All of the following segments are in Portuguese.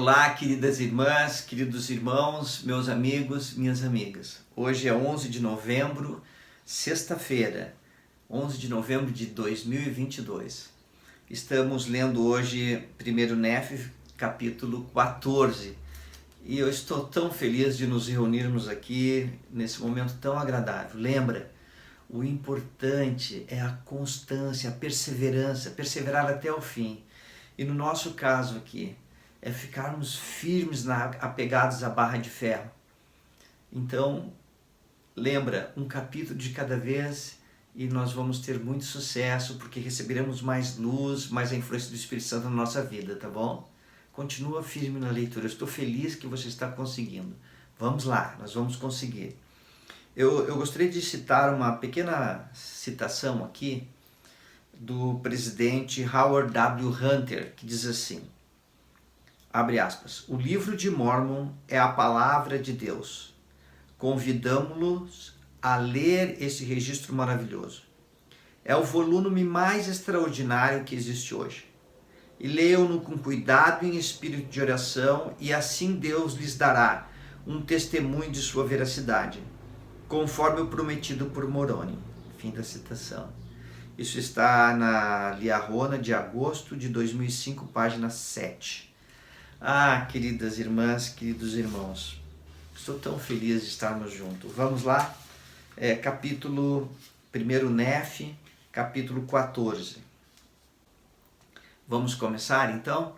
Olá, queridas irmãs, queridos irmãos, meus amigos, minhas amigas. Hoje é 11 de novembro, sexta-feira, 11 de novembro de 2022. Estamos lendo hoje 1 Néfi, capítulo 14. E eu estou tão feliz de nos reunirmos aqui nesse momento tão agradável. Lembra, o importante é a constância, a perseverança, perseverar até o fim. E no nosso caso aqui, é ficarmos firmes, apegados à barra de ferro. Então, lembra, um capítulo de cada vez e nós vamos ter muito sucesso, porque receberemos mais luz, mais a influência do Espírito Santo na nossa vida, tá bom? Continua firme na leitura, eu estou feliz que você está conseguindo. Vamos lá, nós vamos conseguir. Eu gostaria de citar uma pequena citação aqui do presidente Howard W. Hunter, que diz assim, abre aspas, o livro de Mórmon é a palavra de Deus. Convidamos-los a ler esse registro maravilhoso. É o volume mais extraordinário que existe hoje. E leiam-no com cuidado em espírito de oração, e assim Deus lhes dará um testemunho de sua veracidade, conforme o prometido por Moroni. Fim da citação. Isso está na Liahona de agosto de 2005, página 7. Ah, queridas irmãs, queridos irmãos, estou tão feliz de estarmos juntos. Vamos lá, capítulo 1 Néfi, capítulo 14. Vamos começar então?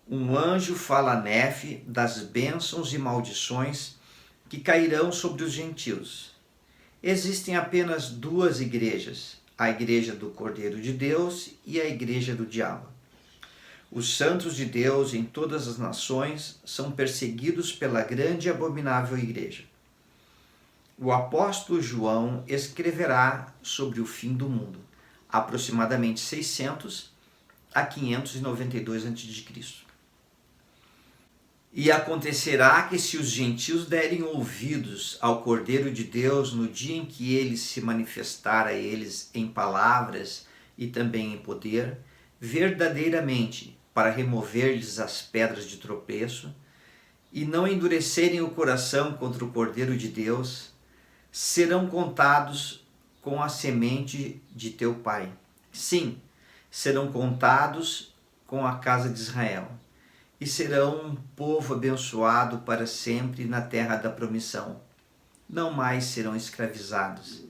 Um anjo fala a Néfi das bênçãos e maldições que cairão sobre os gentios. Existem apenas duas igrejas, a igreja do Cordeiro de Deus e a igreja do diabo. Os santos de Deus em todas as nações são perseguidos pela grande e abominável igreja. O apóstolo João escreverá sobre o fim do mundo, aproximadamente 600 a 592 a.C. E acontecerá que se os gentios derem ouvidos ao Cordeiro de Deus no dia em que ele se manifestar a eles em palavras e também em poder, verdadeiramente para remover-lhes as pedras de tropeço, e não endurecerem o coração contra o Cordeiro de Deus, serão contados com a semente de teu pai. Sim, serão contados com a casa de Israel, e serão um povo abençoado para sempre na terra da promissão. Não mais serão escravizados,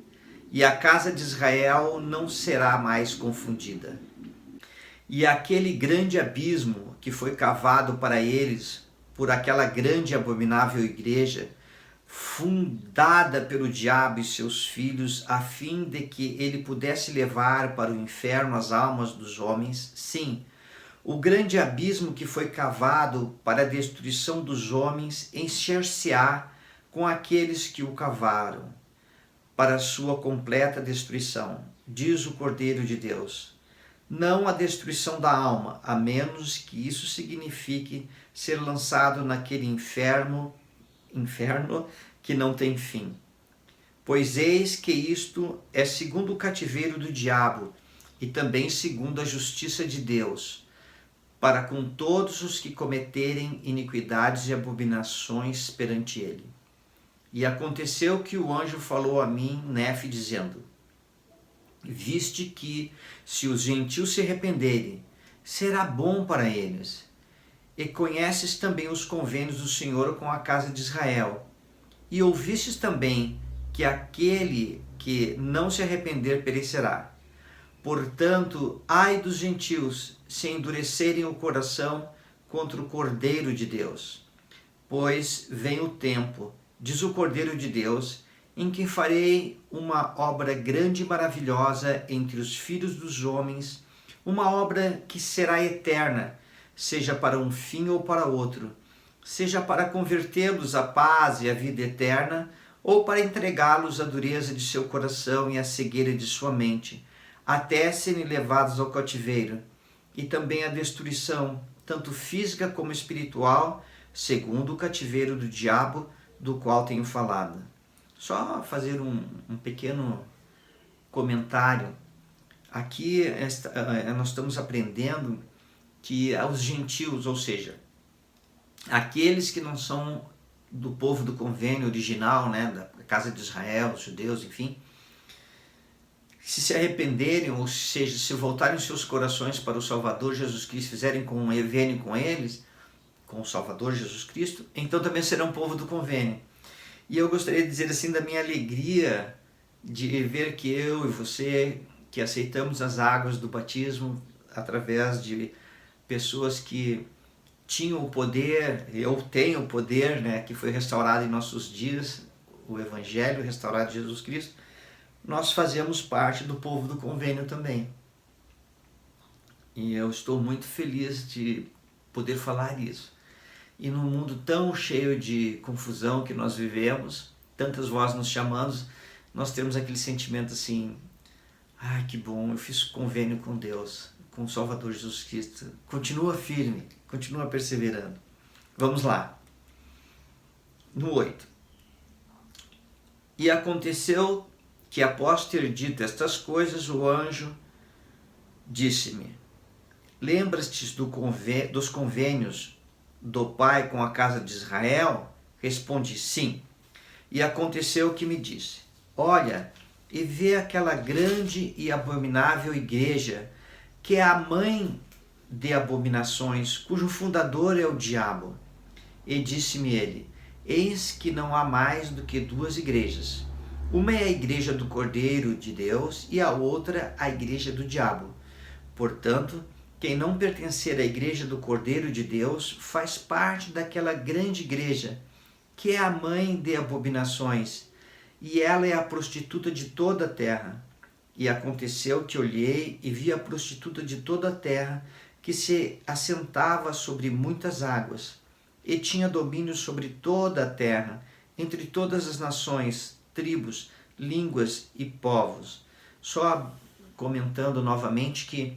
e a casa de Israel não será mais confundida. E aquele grande abismo que foi cavado para eles por aquela grande e abominável igreja, fundada pelo diabo e seus filhos, a fim de que ele pudesse levar para o inferno as almas dos homens, sim, o grande abismo que foi cavado para a destruição dos homens encher-se-á com aqueles que o cavaram, para a sua completa destruição, diz o Cordeiro de Deus. Não a destruição da alma, a menos que isso signifique ser lançado naquele inferno que não tem fim. Pois eis que isto é segundo o cativeiro do diabo, e também segundo a justiça de Deus, para com todos os que cometerem iniquidades e abominações perante ele. E aconteceu que o anjo falou a mim, Néfi, dizendo, viste que, se os gentios se arrependerem, será bom para eles. E conheces também os convênios do Senhor com a casa de Israel. E ouvistes também que aquele que não se arrepender perecerá. Portanto, ai dos gentios, se endurecerem o coração contra o Cordeiro de Deus. Pois vem o tempo, diz o Cordeiro de Deus, em que farei uma obra grande e maravilhosa entre os filhos dos homens, uma obra que será eterna, seja para um fim ou para outro, seja para convertê-los à paz e à vida eterna, ou para entregá-los à dureza de seu coração e à cegueira de sua mente, até serem levados ao cativeiro, e também à destruição, tanto física como espiritual, segundo o cativeiro do diabo, do qual tenho falado. Só fazer um pequeno comentário. Aqui nós estamos aprendendo que aos gentios, ou seja, aqueles que não são do povo do convênio original, né, da casa de Israel, os judeus, enfim, se arrependerem, ou seja, se voltarem seus corações para o Salvador Jesus Cristo, fizerem convênio com eles, com o Salvador Jesus Cristo, então também serão povo do convênio. E eu gostaria de dizer assim da minha alegria de ver que eu e você, que aceitamos as águas do batismo através de pessoas que tinham o poder, eu tenho o poder, né, que foi restaurado em nossos dias, o Evangelho restaurado de Jesus Cristo, nós fazemos parte do povo do convênio também. E eu estou muito feliz de poder falar isso. E num mundo tão cheio de confusão que nós vivemos, tantas vozes nos chamando, nós temos aquele sentimento assim, ai que bom, eu fiz convênio com Deus, com o Salvador Jesus Cristo. Continua firme, continua perseverando. Vamos lá. No 8. E aconteceu que após ter dito estas coisas, o anjo disse-me, lembras-te dos convênios do Pai com a casa de Israel? Respondi, sim. E aconteceu que me disse, olha, e vê aquela grande e abominável igreja, que é a mãe de abominações, cujo fundador é o diabo. E disse-me ele, eis que não há mais do que 2 igrejas. Uma é a igreja do Cordeiro de Deus e a outra a igreja do diabo. Portanto, quem não pertencer à igreja do Cordeiro de Deus faz parte daquela grande igreja, que é a mãe de abominações, e ela é a prostituta de toda a terra. E aconteceu que olhei e vi a prostituta de toda a terra, que se assentava sobre muitas águas, e tinha domínio sobre toda a terra, entre todas as nações, tribos, línguas e povos. Só comentando novamente que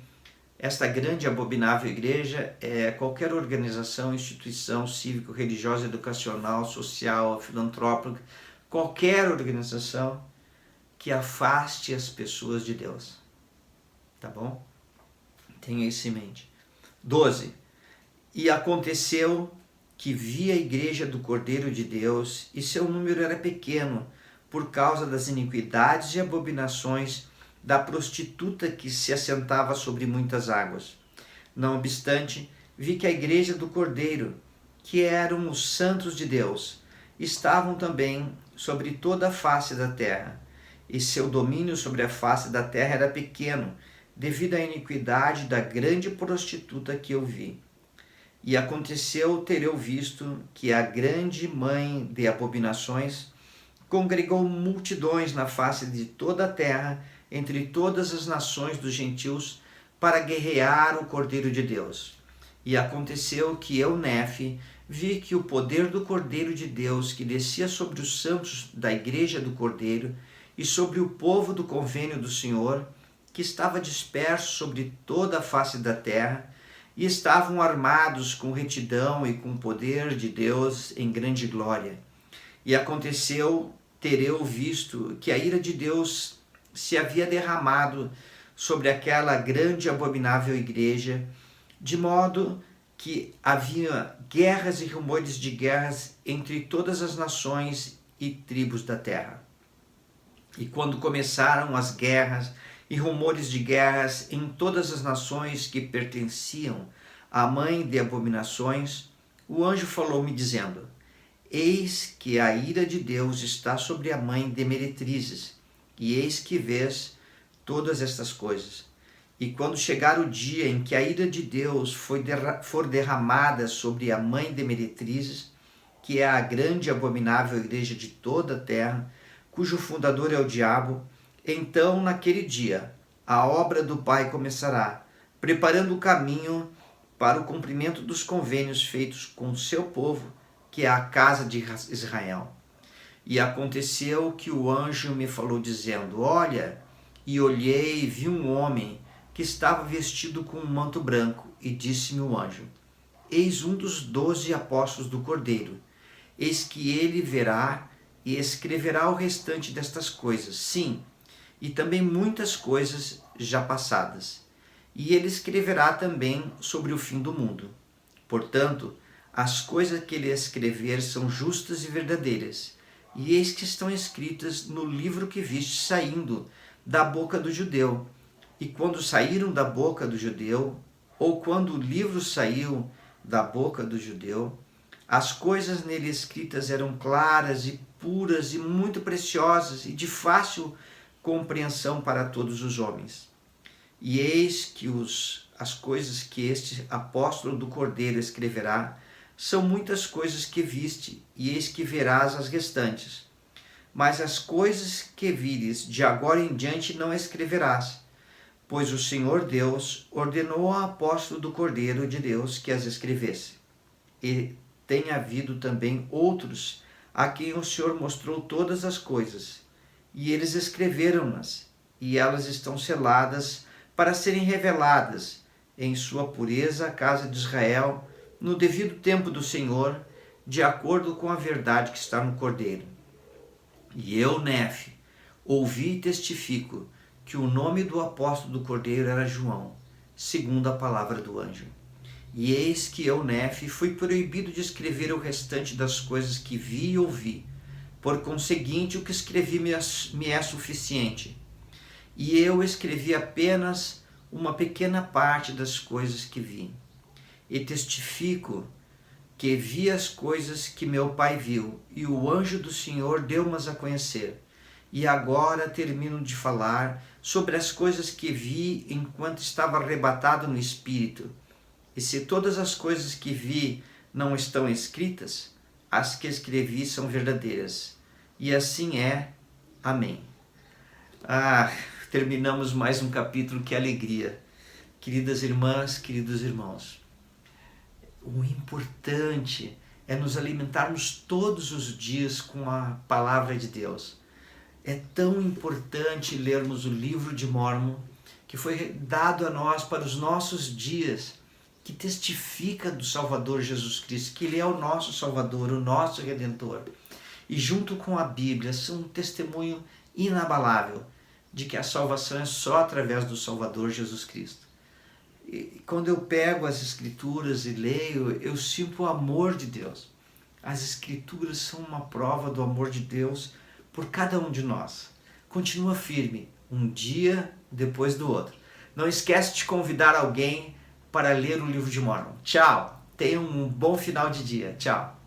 esta grande e abominável igreja é qualquer organização, instituição cívico-religiosa, educacional, social, filantrópica, qualquer organização que afaste as pessoas de Deus. Tá bom? Tenha isso em mente. 12. E aconteceu que vi a igreja do Cordeiro de Deus, e seu número era pequeno, por causa das iniquidades e abominações da prostituta que se assentava sobre muitas águas. Não obstante, vi que a igreja do Cordeiro, que eram os santos de Deus, estavam também sobre toda a face da terra, e seu domínio sobre a face da terra era pequeno, devido à iniquidade da grande prostituta que eu vi. E aconteceu ter eu visto que a grande mãe de abominações congregou multidões na face de toda a terra, entre todas as nações dos gentios, para guerrear o Cordeiro de Deus. E aconteceu que eu, Nefe, vi que o poder do Cordeiro de Deus, que descia sobre os santos da igreja do Cordeiro e sobre o povo do convênio do Senhor, que estava disperso sobre toda a face da terra, e estavam armados com retidão e com o poder de Deus em grande glória. E aconteceu ter eu visto que a ira de Deus se havia derramado sobre aquela grande e abominável igreja, de modo que havia guerras e rumores de guerras entre todas as nações e tribos da terra. E quando começaram as guerras e rumores de guerras em todas as nações que pertenciam à mãe de abominações, o anjo falou-me dizendo, eis que a ira de Deus está sobre a mãe de meretrizes, e eis que vês todas estas coisas. E quando chegar o dia em que a ira de Deus for derramada sobre a mãe de meretrizes, que é a grande e abominável igreja de toda a terra, cujo fundador é o diabo, então naquele dia a obra do Pai começará, preparando o caminho para o cumprimento dos convênios feitos com o seu povo, que é a casa de Israel. E aconteceu que o anjo me falou dizendo, olha, e olhei e vi um homem que estava vestido com um manto branco, e disse-me o anjo, eis um dos 12 apóstolos do Cordeiro, eis que ele verá e escreverá o restante destas coisas, sim, e também muitas coisas já passadas. E ele escreverá também sobre o fim do mundo. Portanto, As coisas que ele escrever são justas e verdadeiras, e eis que estão escritas no livro que viste saindo da boca do judeu. E quando saíram da boca do judeu, ou quando o livro saiu da boca do judeu, as coisas nele escritas eram claras e puras e muito preciosas e de fácil compreensão para todos os homens. E eis que as coisas que este apóstolo do Cordeiro escreverá são muitas coisas que viste, e eis que verás as restantes. Mas as coisas que vires de agora em diante não escreverás, pois o Senhor Deus ordenou ao apóstolo do Cordeiro de Deus que as escrevesse. E tem havido também outros a quem o Senhor mostrou todas as coisas, e eles escreveram-nas, e elas estão seladas para serem reveladas em sua pureza à casa de Israel, no devido tempo do Senhor, de acordo com a verdade que está no Cordeiro. E eu, Nefe, ouvi e testifico que o nome do apóstolo do Cordeiro era João, segundo a palavra do anjo. E eis que eu, Nefe, fui proibido de escrever o restante das coisas que vi e ouvi. Por conseguinte, o que escrevi me é suficiente. E eu escrevi apenas uma pequena parte das coisas que vi. E testifico que vi as coisas que meu Pai viu, e o anjo do Senhor deu-mas a conhecer. E agora termino de falar sobre as coisas que vi enquanto estava arrebatado no Espírito. E se todas as coisas que vi não estão escritas, as que escrevi são verdadeiras. E assim é. Amém. Terminamos mais um capítulo, que alegria. Queridas irmãs, queridos irmãos, o importante é nos alimentarmos todos os dias com a palavra de Deus. É tão importante lermos o livro de Mórmon, que foi dado a nós para os nossos dias, que testifica do Salvador Jesus Cristo, que Ele é o nosso Salvador, o nosso Redentor. E junto com a Bíblia, são um testemunho inabalável de que a salvação é só através do Salvador Jesus Cristo. E quando eu pego as Escrituras e leio, eu sinto o amor de Deus. As Escrituras são uma prova do amor de Deus por cada um de nós. Continua firme, um dia depois do outro. Não esquece de convidar alguém para ler o livro de Mórmon. Tchau! Tenha um bom final de dia. Tchau!